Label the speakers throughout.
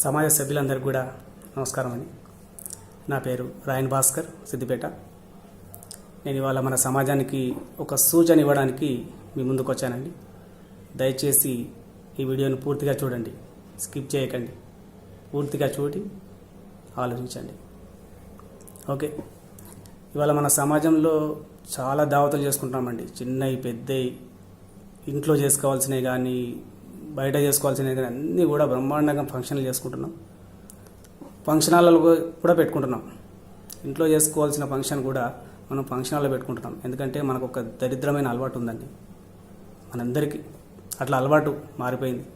Speaker 1: సమాజ సభ్యులందరికీ కూడా నమస్కారం అండి. నా పేరు రాయన్ భాస్కర్, సిద్దిపేట. నేను ఇవాళ మన సమాజానికి ఒక సూచన ఇవ్వడానికి మీ ముందుకు వచ్చానండి. దయచేసి ఈ వీడియోను పూర్తిగా చూడండి, స్కిప్ చేయకండి, పూర్తిగా చూడి ఆలోచించండి. ఓకే, ఇవాళ మన సమాజంలో చాలా దావతులు చేసుకుంటామండి. చిన్నవి పెద్దవి, ఇంట్లో చేసుకోవాల్సినవి కానీ బయట చేసుకోవాల్సినవి కానీ అన్నీ కూడా బ్రహ్మాండంగా ఫంక్షన్లు చేసుకుంటున్నాం. ఫంక్షన్ హాల్లో కూడా పెట్టుకుంటున్నాం. ఇంట్లో చేసుకోవాల్సిన ఫంక్షన్ కూడా మనం ఫంక్షన్ హాల్లో పెట్టుకుంటున్నాం. ఎందుకంటే మనకు ఒక దరిద్రమైన అలవాటు ఉందండి, మనందరికీ అట్లా అలవాటు మారిపోయింది.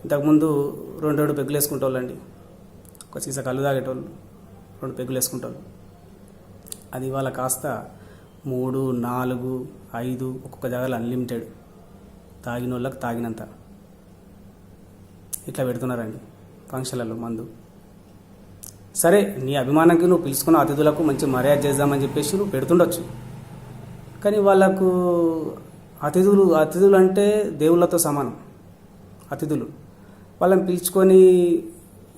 Speaker 1: ఇంతకుముందు రెండు పెగ్గులు వేసుకుంటోళ్ళండి, ఒక సీసా కళ్ళు తాగేటోళ్ళు 2 పెగ్గులు వేసుకుంటోళ్ళు. అది ఇవాళ కాస్త 3, 4, 5 ఒక్కొక్క జాగాలో అన్లిమిటెడ్, తాగిన వాళ్ళకి తాగినంత ఇట్లా పెడుతున్నారండి ఫంక్షన్లలో మందు. సరే, నీ అభిమానానికి నువ్వు పిలుచుకున్న అతిథులకు మంచి మర్యాద చేద్దామని చెప్పేసి నువ్వు పెడుతుండొచ్చు. కానీ వాళ్ళకు అతిథులు అంటే దేవుళ్ళతో సమానం. అతిథులు వాళ్ళని పిలుచుకొని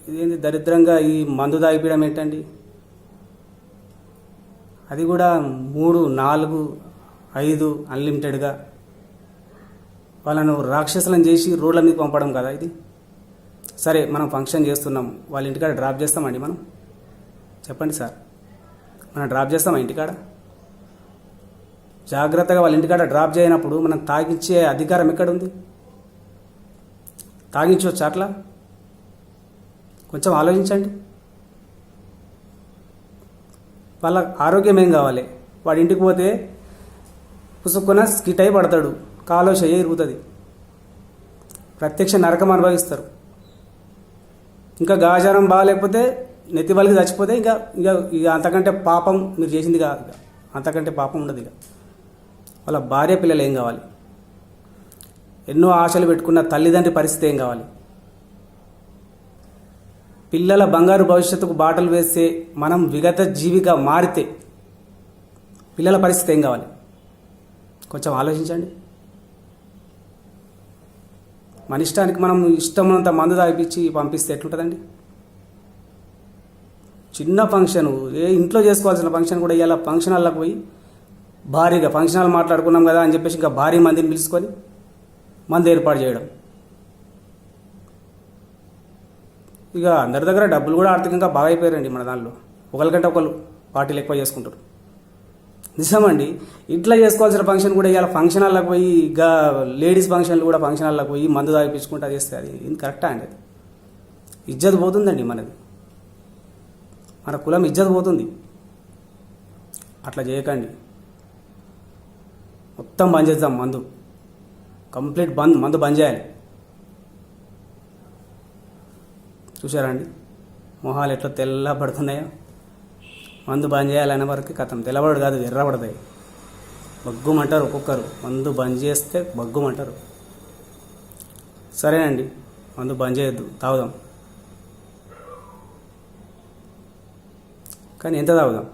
Speaker 1: ఇదేంటి దరిద్రంగా ఈ మందు తాగిపీయడం ఏంటండి? అది కూడా 3, 4, 5 అన్లిమిటెడ్గా వాళ్ళను రాక్షసులను చేసి రోడ్ల మీద పంపడం కదా ఇది. సరే, మనం ఫంక్షన్ చేస్తున్నాం, వాళ్ళ ఇంటికాడ డ్రాప్ చేస్తామండి మనం? చెప్పండి సార్, మనం డ్రాప్ చేస్తామా ఇంటికాడ? జాగ్రత్తగా వాళ్ళ ఇంటికాడ డ్రాప్ చేయనప్పుడు మనం తాగించే అధికారం ఎక్కడుంది? తాగించవచ్చు అట్లా? కొంచెం ఆలోచించండి. వాళ్ళ ఆరోగ్యం ఏం కావాలి? వాడి ఇంటికి పోతే పుసుక్కున స్కిట్ అయి పడతాడు, కాలో చెయ్యి ఇరుగుతుంది, ప్రత్యక్ష నరకం అనుభవిస్తారు. ఇంకా గాచారం బాగాలేకపోతే నెత్తి వాళ్ళకి చచ్చిపోతే ఇక ఇక ఇక అంతకంటే పాపం మీరు చేసింది కాదు, ఇక అంతకంటే పాపం ఉండదు. ఇక వాళ్ళ భార్య పిల్లలు ఏం కావాలి? ఎన్నో ఆశలు పెట్టుకున్న తల్లిదండ్రి పరిస్థితి ఏం కావాలి? పిల్లల బంగారు భవిష్యత్తుకు బాటలు వేస్తే మనం విగత జీవిగా మారితే పిల్లల పరిస్థితి ఏం కావాలి? కొంచెం ఆలోచించండి. మన ఇష్టానికి మనం ఇష్టమైనంత మందు తాగిపించి పంపిస్తే ఎట్లుంటుందండి? చిన్న ఫంక్షన్, ఇంట్లో చేసుకోవాల్సిన ఫంక్షన్ కూడా ఇలా ఫంక్షన్ హాల్లోకి పోయి భారీగా ఫంక్షన్ హాల్ మాట్లాడుకున్నాం కదా అని చెప్పేసి ఇంకా భారీ మందిని పిలుచుకొని మందు ఏర్పాటు చేయడం. ఇక అందరి దగ్గర డబ్బులు కూడా ఆర్థికంగా బాగా అయిపోయారండి మన దానిలో. ఒకరికంటే ఒకరు పార్టీలు ఎక్కువ చేసుకుంటారు. నిజమండి, ఇట్లా చేసుకోవాల్సిన ఫంక్షన్ కూడా ఇలా ఫంక్షన్ హాల్లోకి పోయి, ఇక లేడీస్ ఫంక్షన్లు కూడా ఫంక్షన్ హాల్లోకి పోయి మందు తాగిపించుకుంటూ చేస్తే అది కరెక్టా అండి? అది ఇజ్జత్ పోతుందండి మనది, మన కులం ఇజ్జత్ పోతుంది. అట్లా చేయకండి. మొత్తం బంద్ చేద్దాం, మందు కంప్లీట్ బంద్, మందు బంద్ చేయాలి. చూసారా అండి మొహాలు ఎట్లా తెల్లబడుతున్నాయో? మందు బంద్ చేయాలనే వరకు కథం తెల్లబడు కాదు, ఎర్రబడతాయి, బగ్గుమంటారు ఒక్కొక్కరు. మందు బంద్ చేస్తే బగ్గుమంటారు. సరేనండి, మందు బంద్ చేయొద్దు, తాగుదాం. కానీ ఎంత తాగుదాం?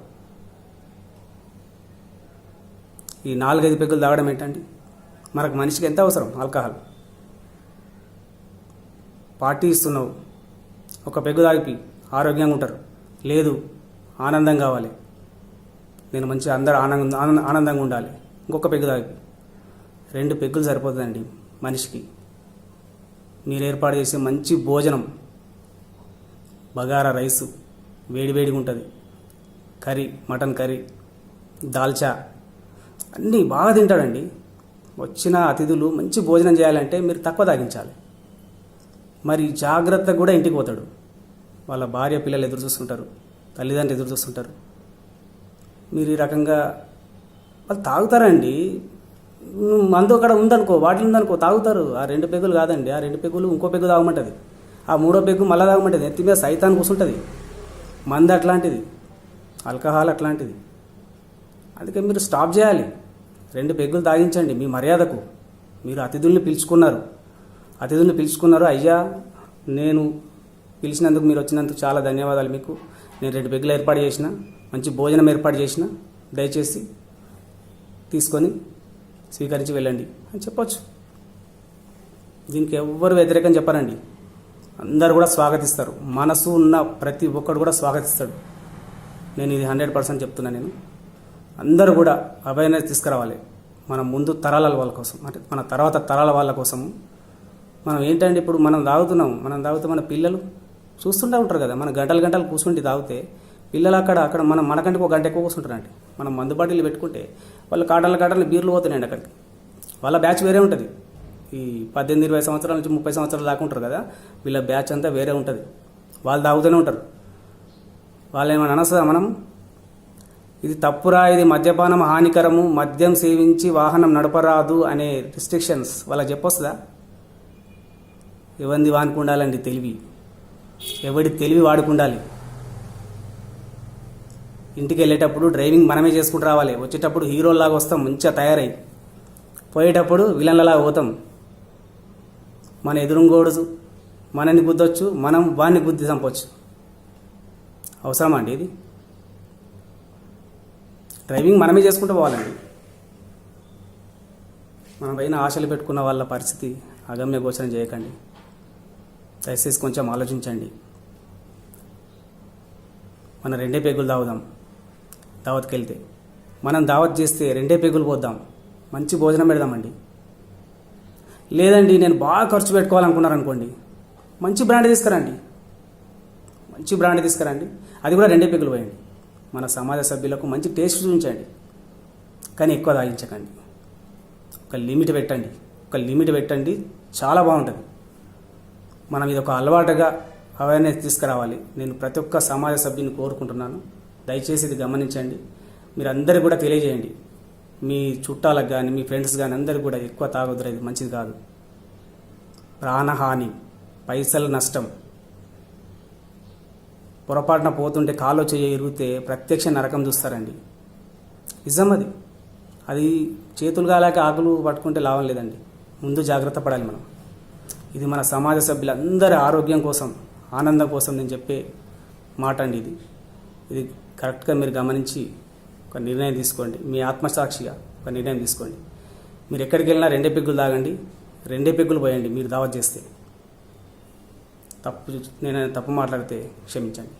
Speaker 1: ఈ 4-5 పెగ్గులు తాగడం ఏంటండి? మనకు మనిషికి ఎంత అవసరం ఆల్కహాల్? పార్టీ ఇస్తున్నావు, ఒక పెగ్గు తాగిపి ఆరోగ్యంగా ఉంటారు. లేదు, ఆనందం కావాలి, నేను మంచిగా అందరూ ఆనందంగా ఉండాలి, ఇంకొక పెగ్గు తాగిపి. 2 పెగ్గులు సరిపోతుందండి మనిషికి. మీరు ఏర్పాటు చేసే మంచి భోజనం, బగారా రైసు వేడివేడిగా ఉంటుంది, కర్రీ, మటన్ కర్రీ, దాల్చా అన్నీ బాగా తింటాడండి. వచ్చిన అతిథులు మంచి భోజనం చేయాలంటే మీరు తక్కువ తాగించాలి. మరి జాగ్రత్తగా కూడా ఇంటికి పోతాడు. వాళ్ళ భార్య పిల్లలు ఎదురు చూస్తుంటారు, తల్లిదండ్రులు ఎదురు చూస్తుంటారు. మీరు ఈ రకంగా వాళ్ళు తాగుతారండి. మందు అక్కడ ఉందనుకో, వాటిలో ఉందనుకో, తాగుతారు. ఆ 2 పెగ్గులు కాదండి, ఆ 2 పెగ్గులు ఇంకో పెగ్గు తాగమంటుంది, ఆ 3వ పెగ్గు మళ్ళీ తాగమంటుంది. ఎత్తి మీద సైతాన్ కూర్చుంటుంది. మందు అట్లాంటిది, ఆల్కహాల్ అట్లాంటిది. అందుకే మీరు స్టాప్ చేయాలి. 2 పెగ్గులు తాగించండి మీ మర్యాదకు. మీరు అతిథుల్ని పిలుచుకున్నారు. అయ్యా, నేను పిలిచినందుకు, మీరు వచ్చినందుకు చాలా ధన్యవాదాలు మీకు. నేను 2 పెగ్గులు ఏర్పాటు చేసిన, మంచి భోజనం ఏర్పాటు చేసిన, దయచేసి తీసుకొని స్వీకరించి వెళ్ళండి అని చెప్పొచ్చు. దీనికి ఎవ్వరు వ్యతిరేకం చెప్పారండి. అందరు కూడా స్వాగతిస్తారు. మనసు ఉన్న ప్రతి ఒక్కడు కూడా స్వాగతిస్తాడు. నేను ఇది 100% చెప్తున్నా. నేను అందరూ కూడా అవేర్నెస్ తీసుకురావాలి. మన ముందు తరాల వాళ్ళ కోసం, అంటే మన తర్వాత తరాల వాళ్ళ కోసము. మనం ఏంటంటే ఇప్పుడు మనం తాగితే మన పిల్లలు చూస్తుంటూ ఉంటారు కదా. మనం గంటలు గంటలు కూర్చుంటే తాగితే పిల్లలు అక్కడ మనకంటే ఒక గంట ఎక్కువ కూర్చుంటారండి. మనం మందు బాటిల్ పెట్టుకుంటే వాళ్ళు కాటన్లు బీర్లు పోతున్నాయండి అక్కడికి. వాళ్ళ బ్యాచ్ వేరే ఉంటుంది. ఈ 18-20 సంవత్సరాల నుంచి 30 సంవత్సరాలు దాకా ఉంటారు కదా, వీళ్ళ బ్యాచ్ అంతా వేరే ఉంటుంది. వాళ్ళు తాగుతూనే ఉంటారు. వాళ్ళు ఏమైనా అనొస్తుందా మనం? ఇది తప్పురా, ఇది మద్యపానం హానికరము, మద్యం సేవించి వాహనం నడపరాదు అనే రిస్ట్రిక్షన్స్ వాళ్ళకి చెప్పొస్తుందా? ఎవరిది వాడుకుండాలండి తెలివి. ఎవడి తెలివి వాడుకుండాలి. ఇంటికి వెళ్ళేటప్పుడు డ్రైవింగ్ మనమే చేసుకుంటూ రావాలి. వచ్చేటప్పుడు హీరోలాగా వస్తాం మంచిగా తయారై, పోయేటప్పుడు విలన్లలాగా పోతాం. మన ఎదురుంగోడు మనని గుద్దొచ్చు, మనం వాడిని గుద్ది చంపొచ్చు. అవసరమా అండి ఇది? డ్రైవింగ్ మనమే చేసుకుంటూ పోవాలండి. మన పైన ఆశలు పెట్టుకున్న వాళ్ళ పరిస్థితి అగమ్య గోచరం చేయకండి. దయచేసి కొంచెం ఆలోచించండి. మనం 2 పెగ్గులు తాగుదాం. దావత్కి వెళ్తే మనం దావత్ చేస్తే 2 పెగ్గులు పోద్దాం, మంచి భోజనం పెడదామండి. లేదండి నేను బాగా ఖర్చు పెట్టుకోవాలనుకున్నారనుకోండి, మంచి బ్రాండ్ తీసుకురండి. అది కూడా 2 పెగ్గులు పోయండి. మన సమాజ సభ్యులకు మంచి టేస్ట్ చూపించండి, కానీ ఎక్కువ తాగించకండి. ఒక లిమిట్ పెట్టండి, చాలా బాగుంటుంది. మనం ఇది ఒక అలవాటుగా అవేర్నెస్ తీసుకురావాలి. నేను ప్రతి ఒక్క సమాజ సభ్యుని కోరుకుంటున్నాను. దయచేసి ఇది గమనించండి. మీరు అందరికీ కూడా తెలియజేయండి. మీ చుట్టాలకు కానీ మీ ఫ్రెండ్స్ కానీ అందరికీ కూడా ఎక్కువ తాగొద్దురు, ఇది మంచిది కాదు. ప్రాణహాని, పైసల నష్టం. పొరపాటున పోతుంటే కాలో చేయి ఇరిగితే ప్రత్యక్ష నరకం చూస్తారండి. నిజం అది చేతులు కాలేక ఆకులు పట్టుకుంటే లాభం లేదండి. ముందు జాగ్రత్త పడాలి మనం. ఇది మన సమాజ సభ్యులందరి ఆరోగ్యం కోసం, ఆనందం కోసం నేను చెప్పే మాట అండి. ఇది కరెక్ట్గా మీరు గమనించి ఒక నిర్ణయం తీసుకోండి. మీ ఆత్మసాక్షిగా ఒక నిర్ణయం తీసుకోండి. మీరు ఎక్కడికి వెళ్ళినా 2 పెగ్గులు తాగండి, 2 పెగ్గులు పోయండి. మీరు దావత్ చేస్తే నేను తప్పు మాట్లాడితే క్షమించండి.